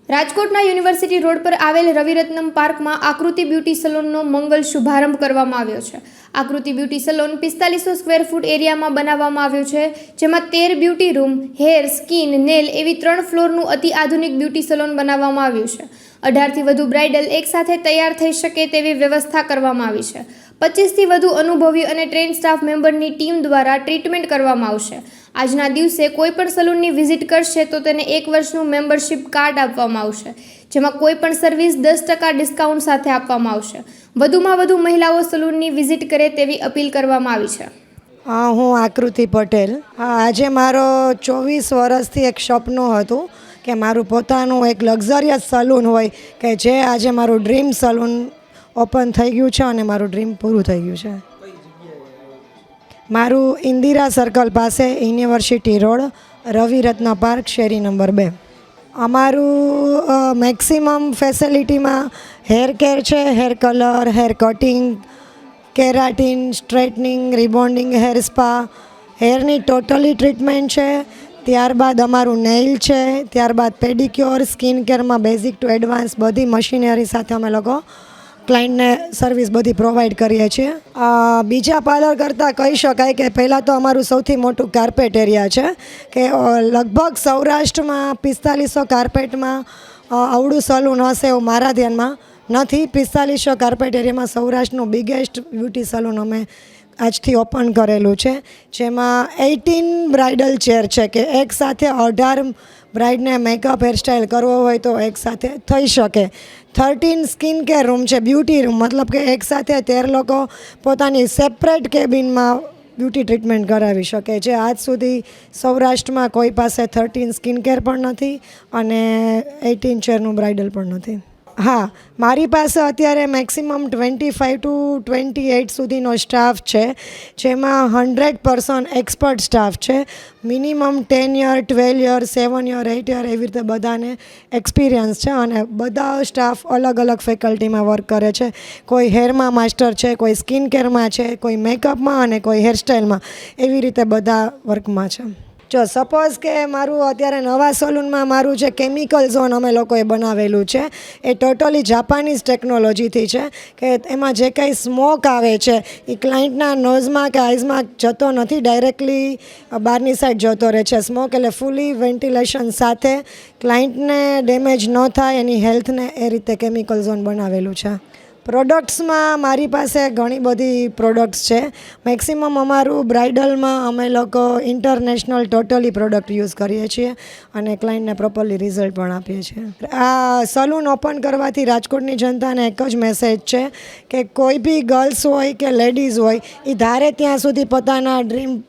રાજકોટના university road પર આવેલ રવિરત્નમ પાર્કમાં આકૃતિ બ્યુટી સલોનનો મંગલ શુભારંભ કરવામાં આવ્યો છે। આકૃતિ બ્યુટી સલોન 4500 સ્ક્વેર ફૂટ એરિયામાં બનાવવામાં આવ્યો છે, જેમાં 13 beauty room, hair, skin, nail એવી 3 ફ્લોરનું અતિ આધુનિક બ્યુટી સલોન બનાવવામાં આવ્યું છે। 18થી વધુ બ્રાઇડલ એકસાથે તૈયાર થઈ શકે તેવી વ્યવસ્થા કરવામાં આવી છે। 25થી વધુ અનુભવી અને ટ્રેન સ્ટાફ મેમ્બરની ટીમ દ્વારા ટ્રીટમેન્ટ કરવામાં આવશે। આજના દિવસે કોઈપણ સલૂનની વિઝિટ કરશે તો તેને 1 વર્ષનું મેમ્બરશિપ કાર્ડ આપવામાં આવશે, જેમાં કોઈપણ સર્વિસ 10% ડિસ્કાઉન્ટ સાથે આપવામાં આવશે। વધુમાં વધુ મહિલાઓ સલૂનની વિઝિટ કરે તેવી અપીલ કરવામાં આવી છે। હું આકૃતિ પટેલ। આજે મારો 24 વર્ષથી એક સપનું હતું કે મારું પોતાનું એક લક્ઝરિયસ સલૂન હોય કે જે આજે મારું ડ્રીમ સલૂન ઓપન થઈ ગયું છે અને મારું ડ્રીમ પૂરું થઈ ગયું છે। મારું ઇન્દિરા સર્કલ પાસે યુનિવર્સિટી રોડ, રવિરત્ન પાર્ક, શેરી નંબર 2। અમારું મેક્સિમમ ફેસિલિટીમાં હેર કેર છે, hair colour, hair cutting, keratin, straightening, rebonding, hair spa, હેરની ટોટલી ટ્રીટમેન્ટ છે। ત્યારબાદ અમારું નેઇલ છે, ત્યારબાદ પેડિક્યોર, સ્કિન કેરમાં બેઝિક ટુ એડવાન્સ બધી મશીનરી સાથે અમે લોકો ક્લાયન્ટને સર્વિસ બધી પ્રોવાઈડ કરીએ છીએ। બીજા પાર્લર કરતાં કહી શકાય કે પહેલાં તો અમારું સૌથી મોટું કાર્પેટ એરિયા છે કે લગભગ સૌરાષ્ટ્રમાં 4500 કાર્પેટમાં આવડું સલૂન હશે એવું મારા ધ્યાનમાં નથી। 4500 કાર્પેટ એરિયામાં સૌરાષ્ટ્રનું બિગેસ્ટ બ્યુટી સલૂન અમે આજથી ઓપન કરેલું છે, જેમાં 18 બ્રાઇડલ ચેર છે કે એક સાથે 18 બ્રાઇડને મેકઅપ હેરસ્ટાઇલ કરવો હોય તો એક સાથે થઈ શકે। 13 સ્કિન કેર રૂમ છે, બ્યુટી રૂમ, મતલબ કે એક સાથે 13 લોકો પોતાની સેપરેટ કેબિનમાં બ્યુટી ટ્રીટમેન્ટ કરાવી શકે, જે આજ સુધી સૌરાષ્ટ્રમાં કોઈ પાસે 13 સ્કિન કેર પણ નથી અને 18 ચેરનું બ્રાઇડલ પણ નથી। હા, મારી પાસે અત્યારે મેક્સિમમ 25 to 28 સુધીનો સ્ટાફ છે, જેમાં 100% એક્સપર્ટ સ્ટાફ છે। Minimum 10 year, 12 year, 7 year, 8 year એવી રીતે બધાને એક્સપિરિયન્સ છે અને બધા સ્ટાફ અલગ અલગ ફેકલ્ટીમાં વર્ક કરે છે। કોઈ હેરમાં માસ્ટર છે, કોઈ સ્કિન કેરમાં છે, કોઈ મેકઅપમાં અને કોઈ હેરસ્ટાઇલમાં, એવી રીતે બધા વર્કમાં છે। જો સપોઝ કે મારું અત્યારે નવા સલૂનમાં મારું જે કેમિકલ ઝોન અમે લોકોએ બનાવેલું છે એ ટોટલી જાપાનીઝ ટેકનોલોજીથી છે કે એમાં જે કંઈ સ્મોક આવે છે એ ક્લાયન્ટના નોઝમાં કે આઈઝમાં જતો નથી, ડાયરેક્ટલી બહારની સાઈડ જતો રહે છે સ્મોક, એટલે ફૂલી વેન્ટિલેશન સાથે ક્લાયન્ટને ડેમેજ ન થાય, એની હેલ્થને એ રીતે કેમિકલ ઝોન બનાવેલું છે। પ્રોડક્ટ્સમાં મારી પાસે ઘણી બધી પ્રોડક્ટ્સ છે। મેક્સિમમ અમારું બ્રાઇડલમાં અમે લોકો ઇન્ટરનેશનલ ટોટલી પ્રોડક્ટ યુઝ કરીએ છીએ અને ક્લાયન્ટને પ્રોપરલી રિઝલ્ટ પણ આપીએ છીએ। આ સલૂન ઓપન કરવાથી રાજકોટની જનતાને એક જ મેસેજ છે કે કોઈ બી ગર્લ્સ હોય કે લેડીઝ હોય એ ધારે ત્યાં સુધી પોતાના ડ્રીમ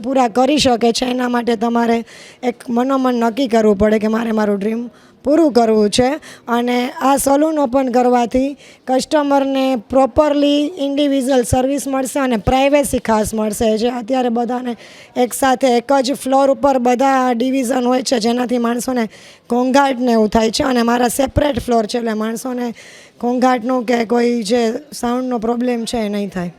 પૂરા કરી શકે છે। એના માટે તમારે એક મનોમન નક્કી કરવું પડે કે મારે મારું ડ્રીમ પૂરું કરવું છે અને આ સલૂન ઓપન કરવાથી કસ્ટમરને પ્રોપરલી ઇન્ડિવિજ્યુઅલ સર્વિસ મળશે અને પ્રાઇવેસી ખાસ મળશે, જે અત્યારે બધાને એકસાથે એક જ ફ્લોર ઉપર બધા ડિવિઝન હોય છે જેનાથી માણસોને ઘોંઘાટને એવું થાય છે અને મારા સેપરેટ ફ્લોર છે એટલે માણસોને ઘોંઘાટનું કે કોઈ જે સાઉન્ડનો પ્રોબ્લેમ છે એ નહીં થાય।